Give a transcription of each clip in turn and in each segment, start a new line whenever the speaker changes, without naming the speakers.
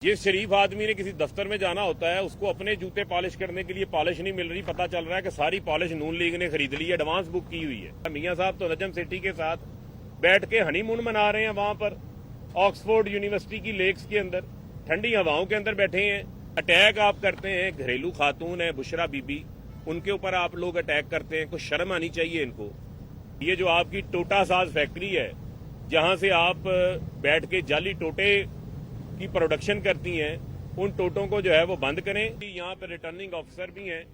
जिस शरीफ आदमी ने किसी दफ्तर में जाना होता है उसको अपने जूते पॉलिश करने के लिए पॉलिश नहीं मिल रही। पता चल रहा है कि सारी पॉलिश नून लीग ने खरीद ली है, एडवांस बुक की हुई है। मियां साहब तो नजम सिटी के साथ बैठ के हनीमून मना रहे हैं वहां पर ऑक्सफोर्ड यूनिवर्सिटी की लेक्स के अंदर, ठंडी हवाओं के अंदर बैठे हैं। अटैक आप करते हैं, घरेलू खातून है बुशरा बीबी, उनके ऊपर आप लोग अटैक करते हैं। कुछ शर्म आनी चाहिए इनको। ये जो आपकी टोटा साज फैक्ट्री है जहां से आप बैठ के जाली टोटे की प्रोडक्शन करती हैं, उन टोटों को जो है वो बंद करें। यहाँ पे रिटर्निंग ऑफिसर भी हैं,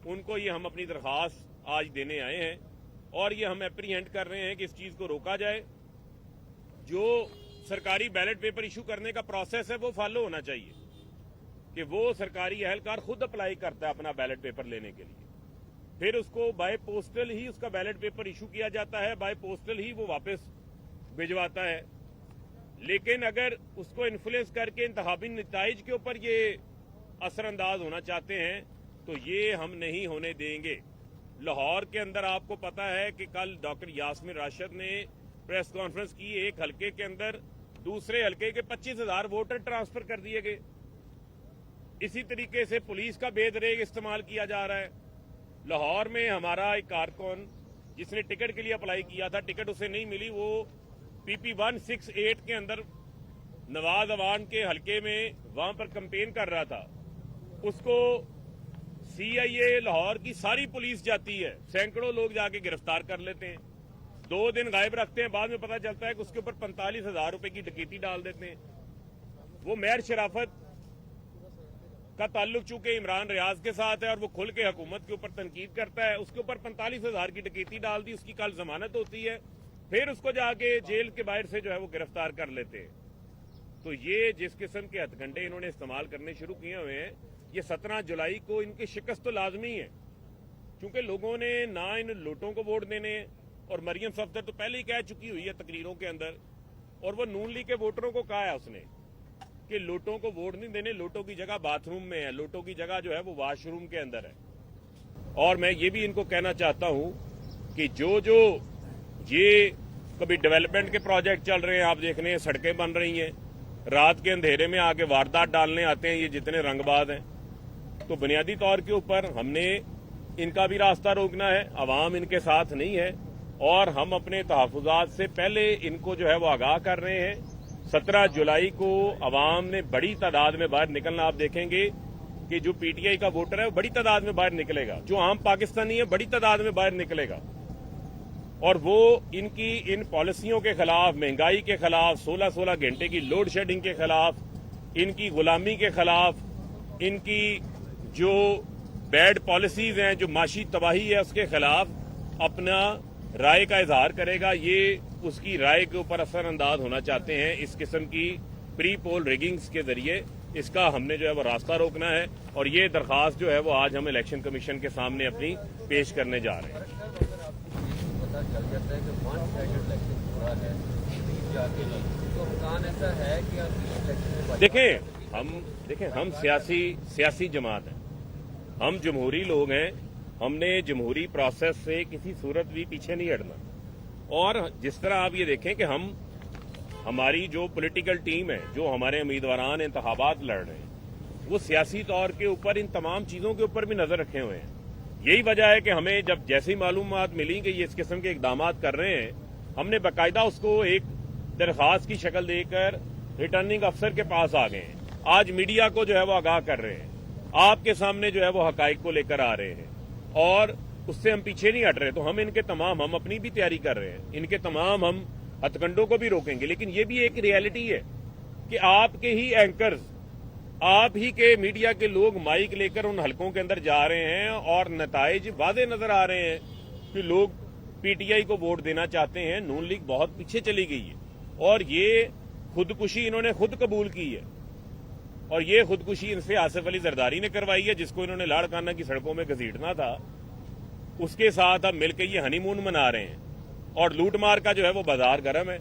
उनको ये हम अपनी दरखास्त आज देने आए हैं और ये हम एप्रीहेंड कर रहे हैं कि इस चीज को रोका जाए। जो सरकारी बैलेट पेपर इशू करने का प्रोसेस है वो फॉलो होना चाहिए कि वो सरकारी एहलकार खुद अप्लाई करता है अपना बैलेट पेपर लेने के लिए, फिर उसको बाय पोस्टल ही उसका बैलेट पेपर इशू किया जाता है, बाय पोस्टल ही वो वापस भिजवाता है। लेकिन अगर उसको इन्फ्लुएंस करके इंतखाबी नताइज के ऊपर ये असरअंदाज होना चाहते हैं तो ये हम नहीं होने देंगे। लाहौर के अंदर आपको पता है कि कल डॉक्टर यास्मीन राशिद ने प्रेस कॉन्फ्रेंस की, एक हलके के अंदर दूसरे हलके के 25,000 वोटर ट्रांसफर कर दिए गए। इसी तरीके से पुलिस का बेदरेग इस्तेमाल किया जा रहा है। लाहौर में हमारा एक कारकुन जिसने टिकट के लिए अप्लाई किया था, टिकट उसे नहीं मिली, वो PP 168 के अंदर नवाज अवान के हलके में वहां पर कैंपेन कर रहा था। उसको CIA लाहौर की सारी पुलिस जाती है, सैकड़ों लोग जाके गिरफ्तार कर लेते हैं, 2 दिन गायब रखते हैं, बाद में पता चलता है कि उसके ऊपर 45,000 रुपए की डकैती डाल देते हैं। वो मेयर शराफत का ताल्लुक चूंकि इमरान रियाज के साथ है और वो खुल के हुकूमत के ऊपर तनकीद करता है, उसके ऊपर 45,000 की डकैती डाल दी, उसकी कल जमानत होती है, फिर उसको जाके जेल के बाहर से जो है वो गिरफ्तार कर लेते हैं। तो ये जिस किस्म के हथकंडे इन्होंने इस्तेमाल करने शुरू किए हुए हैं, ये 17 जुलाई को इनकी शिकस्त तो लाजमी है, क्योंकि लोगों ने ना इन लोटों को वोट देने, और मरियम सफदर तो पहले ही कह चुकी हुई है तकरीरों के अंदर, और वो नून लीग के वोटरों को कहा है उसने कि लोटों को वोट नहीं देने, लोटों की जगह बाथरूम में है, लोटों की जगह जो है वो वॉशरूम के अंदर है। और मैं ये भी इनको कहना चाहता हूं कि जो ये कभी डेवलपमेंट के प्रोजेक्ट चल रहे हैं, आप देख रहे हैं सड़कें बन रही हैं, रात के अंधेरे में आके वारदात डालने आते हैं ये जितने रंगबाज हैं, तो बुनियादी तौर के ऊपर हमने इनका भी रास्ता रोकना है। अवाम इनके साथ नहीं है और हम अपने तहफुजात से पहले इनको जो है वो आगाह कर रहे हैं। 17 जुलाई को अवाम ने बड़ी तादाद में बाहर निकलना, आप देखेंगे कि जो PTI का वोटर है वो बड़ी तादाद में बाहर निकलेगा, जो आम पाकिस्तानी है बड़ी तादाद में बाहर निकलेगा, और वो इनकी इन पॉलिसियों के खिलाफ, महंगाई के खिलाफ, 16-16 घंटे की लोड शेडिंग के खिलाफ, इनकी गुलामी के खिलाफ, इनकी जो बैड पॉलिसीज हैं, जो माशी तबाही है, उसके खिलाफ अपना राय का इजहार करेगा। ये उसकी राय के ऊपर असरअंदाज होना चाहते हैं इस किस्म की प्री पोल रिगिंग्स के जरिए। इसका हमने जो है वो रास्ता रोकना है और ये दरखास्त जो है वो आज हम इलेक्शन कमीशन के सामने अपनी पेश करने जा रहे हैं।
चल जाता है कि वन साइडेड इलेक्शन हो रहा है, तो इम्कान ऐसा है कि
देखें हम सियासी जमात हैं, हम जमहूरी लोग हैं, हमने जमहूरी प्रोसेस से किसी सूरत भी पीछे नहीं हटना। और जिस तरह आप ये देखें कि हमारी जो पॉलिटिकल टीम है, जो हमारे उम्मीदवारान इंतखाबात लड़ रहे हैं, वो सियासी तौर के ऊपर इन तमाम चीजों के ऊपर भी नजर रखे हुए हैं। यही वजह है कि हमें जब जैसी मालूमात मिली कि ये इस किस्म के इकदाम कर रहे हैं, हमने बाकायदा उसको एक दरखास्त की शक्ल देकर रिटर्निंग अफसर के पास आ गए हैं। आज मीडिया को जो है वो आगाह कर रहे हैं, आपके सामने जो है वो हकाइक को लेकर आ रहे हैं और उससे हम पीछे नहीं हट रहे। तो हम अपनी भी तैयारी कर रहे हैं, इनके तमाम हम हथकंडों को भी रोकेंगे। लेकिन ये भी एक रियलिटी है कि आपके ही एंकर्स, आप ही के मीडिया के लोग माइक लेकर उन हलकों के अंदर जा रहे हैं और नताइज वादे नजर आ रहे हैं कि लोग PTI को वोट देना चाहते हैं। नून लीग बहुत पीछे चली गई है और ये खुदकुशी इन्होंने खुद कबूल की है, और ये खुदकुशी इनसे आसिफ अली जरदारी ने करवाई है, जिसको इन्होंने लाड़काना की सड़कों में घसीटना था। उसके साथ अब मिलकर ये हनीमून मना रहे हैं और लूटमार का जो है वो बाजार गर्म है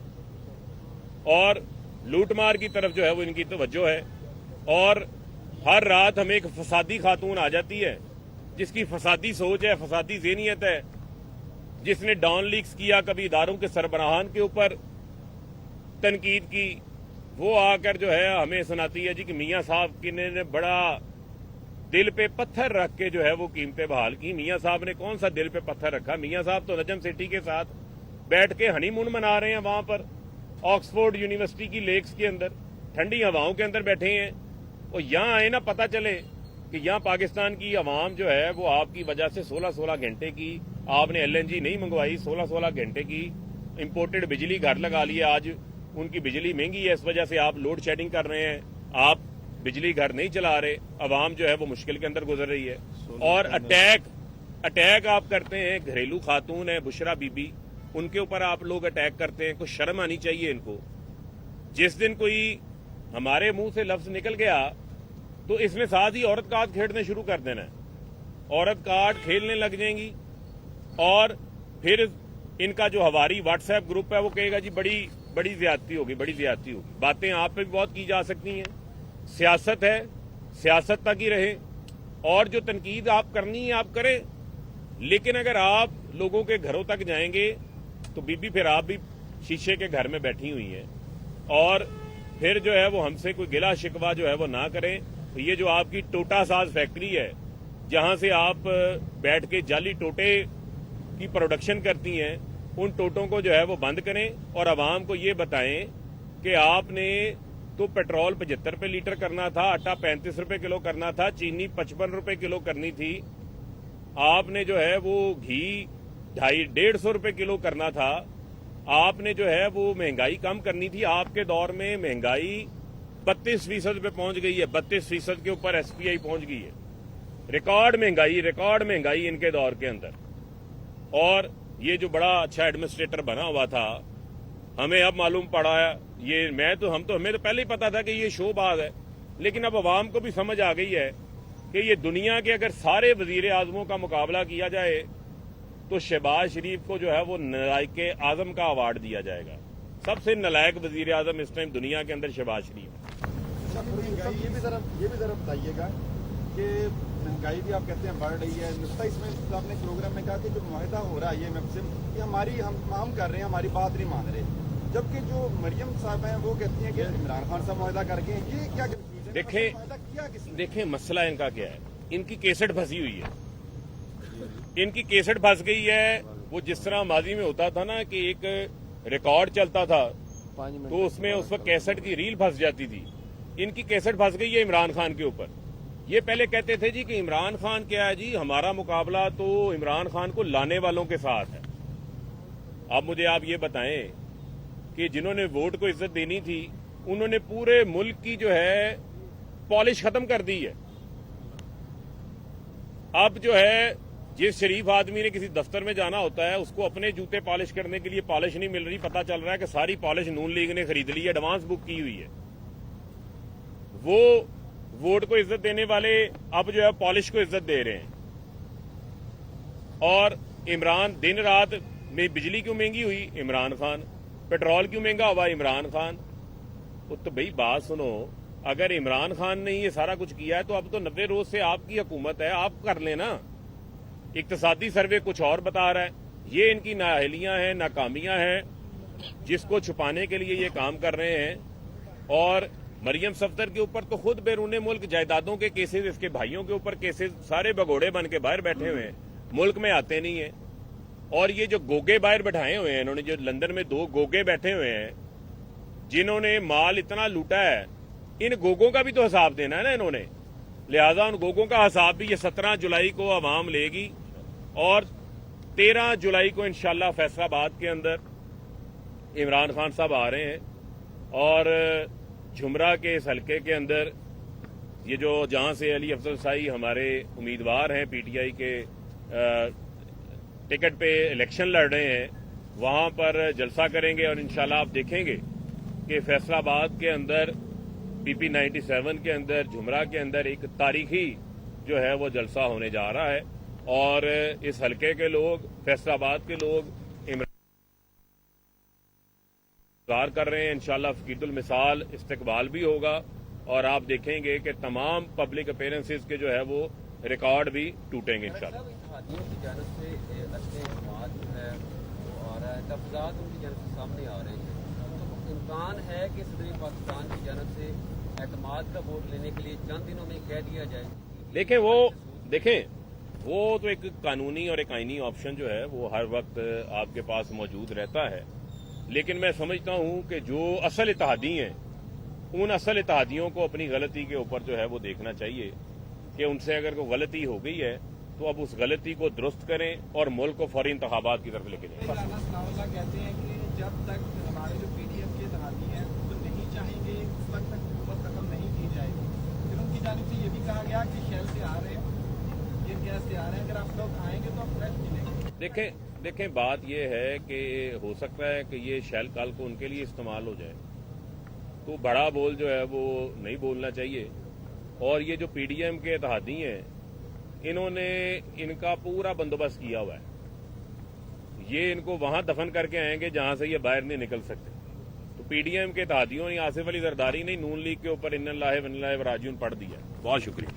और लूटमार की तरफ जो है वो इनकी तवज्जो है। और हर रात हमें एक फसादी खातून आ जाती है जिसकी फसादी सोच है, फसादी ज़हनियत है, जिसने डॉन लीक्स किया, कभी इदारों के सरबराहान के ऊपर तनकीद की, वो आकर जो है हमें सुनाती है जी कि मियां साहब की ने बड़ा दिल पे पत्थर रख के जो है वो कीमतें बहाल की। मियां साहब ने कौन सा दिल पे पत्थर रखा? मियां साहब तो नजम सेठी के साथ बैठ के हनीमून मना रहे हैं वहां पर ऑक्सफोर्ड यूनिवर्सिटी की लेक्स के अंदर, ठंडी हवाओं के अंदर बैठे हैं। और यहां आए ना पता चले कि यहां पाकिस्तान की आवाम जो है वो आपकी वजह से 16-16 घंटे की आपने एलएनजी नहीं मंगवाई, 16-16 घंटे की इंपोर्टेड बिजली घर लगा ली। आज उनकी बिजली महंगी है, इस वजह से आप लोड शेडिंग कर रहे हैं, आप बिजली घर नहीं चला रहे, आवाम जो है वो मुश्किल के अंदर गुजर रही है। और अटैक आप करते हैं, घरेलू खातून है बुशरा बीबी, उनके ऊपर आप लोग अटैक करते हैं। कुछ शर्म आनी चाहिए इनको। जिस दिन कोई हमारे मुंह से लफ्ज निकल गया तो इसमें साथ ही औरत कार्ड खेलने शुरू कर देना है। औरत कार्ड खेलने लग जाएंगी और फिर इनका जो हमारी व्हाट्सएप ग्रुप है वो कहेगा जी बड़ी ज्यादती होगी, बड़ी ज्यादती होगी। बातें आप पे भी बहुत की जा सकती हैं। सियासत है, सियासत तक ही रहे और जो तनकीद आप करनी है आप करें, लेकिन अगर आप लोगों के घरों तक जाएंगे तो बीबी फिर आप भी शीशे के घर में बैठी हुई हैं और फिर जो है वो हमसे कोई गिला शिकवा जो है वो ना करें। तो ये जो आपकी टोटा साज फैक्ट्री है जहां से आप बैठ के जाली टोटे की प्रोडक्शन करती हैं, उन टोटों को जो है वो बंद करें और आवाम को ये बताएं कि आपने तो पेट्रोल 75 रुपए लीटर करना था, आटा 35 रुपए किलो करना था, चीनी 55 रुपए किलो करनी थी, आपने जो है वो घी 250-150 रुपए किलो करना था, आपने जो है वो महंगाई कम करनी थी। आपके दौर में महंगाई 32% पे पहुंच गई है, 32% के ऊपर एसपीआई पहुंच गई है। रिकॉर्ड महंगाई इनके दौर के अंदर। और ये जो बड़ा अच्छा एडमिनिस्ट्रेटर बना हुआ था, हमें अब मालूम पड़ा है ये हमें तो पहले ही पता था कि ये शोबाज है, लेकिन अब अवाम को भी समझ आ गई है कि ये दुनिया के अगर सारे वजीर आजमों का मुकाबला किया जाए तो शहबाज शरीफ को जो है वो नालायक आजम का अवार्ड दिया जाएगा। सबसे नालायक वजीर आजम इस टाइम दुनिया के अंदर शहबाज शरीफ है।
ये भी जरा बताइएगा कि महंगाई भी आप कहते हैं बढ़ रही है, नुकता इसमें आपने प्रोग्राम में कहा कि जो मुआहदा हो रहा है ये ये हम कर रहे हैं, हमारी बात नहीं मान रहे, जबकि जो मरियम साहब हैं वो कहती हैं कि इमरान खान साहब मुआहदा करके ये क्या
देखें मसला इनका क्या है। इनकी केसट फंसी हुई है, इनकी केसट फंस गई है। वो जिस तरह माजी में होता था ना कि एक रिकॉर्ड चलता था तो उसमें उस वक्त कैसेट की रील फंस जाती थी, इनकी कैसेट फंस गई है इमरान खान के ऊपर। ये पहले कहते थे जी कि इमरान खान क्या है जी, हमारा मुकाबला तो इमरान खान को लाने वालों के साथ है। अब मुझे आप ये बताएं कि जिन्होंने वोट को इज्जत देनी थी उन्होंने पूरे मुल्क की जो है पॉलिश खत्म कर दी है। अब जो है जिस शरीफ आदमी ने किसी दफ्तर में जाना होता है उसको अपने जूते पॉलिश करने के लिए पॉलिश नहीं मिल रही, पता चल रहा है कि सारी पॉलिश नून लीग ने खरीद ली है, एडवांस बुक की हुई है। वो वोट को इज्जत देने वाले अब जो है पॉलिश को इज्जत दे रहे हैं। और इमरान दिन रात में बिजली क्यों महंगी हुई? इमरान खान। पेट्रोल क्यों महंगा हुआ? इमरान खान। तो भाई बात सुनो, अगर इमरान खान ने ये सारा कुछ किया है तो अब तो 90 रोज से आपकी हुकूमत है, आप कर लेना। इक्तिसादी सर्वे कुछ और बता रहा है। ये इनकी नाअहलियां हैं, नाकामियां हैं, जिसको छुपाने के लिए ये काम कर रहे हैं। और मरियम सफदर के ऊपर तो खुद बैरून मुल्क जायदादों के केसेस, इसके भाइयों के ऊपर केसेस, सारे भगोड़े बन के बाहर बैठे हुए हैं, मुल्क में आते नहीं है। और ये जो गोगे बाहर बैठाए हुए हैं इन्होंने, जो लंदन में 2 गोगे बैठे हुए हैं जिन्होंने माल इतना लूटा है, इन गोगों का भी तो हिसाब देना है ना इन्होंने। लिहाजा उन गोगों का हिसाब भी ये 17 जुलाई को आवाम लेगी। और 13 जुलाई को इंशाल्लाह फैसलाबाद के अंदर इमरान खान साहब आ रहे हैं और झुमरा के इस हल्के के अंदर ये जो जहां से अली अफजल साई हमारे उम्मीदवार हैं पीटीआई के टिकट पे इलेक्शन लड़ रहे हैं, वहां पर जलसा करेंगे। और इंशाल्लाह आप देखेंगे कि फैसलाबाद के अंदर पीपी 97 के अंदर झुमरा के अंदर एक तारीखी जो है वो जलसा होने जा रहा है। और इस हल्के के लोग, फैसलाबाद के लोग इंतजार कर रहे हैं। इंशाल्लाह फकीरुल मिसाल इस्तकबाल भी होगा और आप देखेंगे कि तमाम पब्लिक अपीयरेंसेस के जो है वो रिकॉर्ड भी टूटेंगे इंशाल्लाह।
इत्तेहादियों की जानब से अच्छे जमात जो है वो आ रहा है, तफजात उनकी जानब से सामने आ रहे हैं, तो इम्कान है कि सदर पाकिस्तान की जानब से एतमाद का वोट लेने के लिए चंद दिनों में कह दिया जाए?
देखें वो तो एक कानूनी और एक आईनी ऑप्शन जो है वो हर वक्त आपके पास मौजूद रहता है, लेकिन मैं समझता हूं कि जो असल इत्तेहादी हैं उन असल इत्तेहादियों को अपनी गलती के ऊपर जो है वो देखना चाहिए कि उनसे अगर कोई गलती हो गई है तो अब उस गलती को दुरुस्त करें और मुल्क को फौरी इंतखाबात की तरफ लेके जाएं।
राना सनाउल्लाह कहते हैं कि जब तक हमारे जो पीडीएम के इत्तेहादी हैं वो नहीं चाहेंगे उस वक्त तक हुकूमत खत्म नहीं की जाएगी। फिर उनकी जानिब से ये भी कहा गया कि शेल से आ रहे हैं, ये गैस से आ रहे हैं, अगर आप लोग आएंगे तो आप फ्रेश मिलेंगे।
देखें बात यह है कि हो सकता है कि ये शेल कल को उनके लिए इस्तेमाल हो जाए, तो बड़ा बोल जो है वो नहीं बोलना चाहिए। और ये जो पीडीएम के इत्तेहादी हैं इन्होंने इनका पूरा बंदोबस्त किया हुआ है, ये इनको वहां दफन करके आएंगे जहां से ये बाहर नहीं निकल सकते। तो पीडीएम के इत्तेहादियों ने आसिफ अली जरदारी ने नून लीग के ऊपर इन्ना लाहे व राजून पढ़ दिया। बहुत शुक्रिया।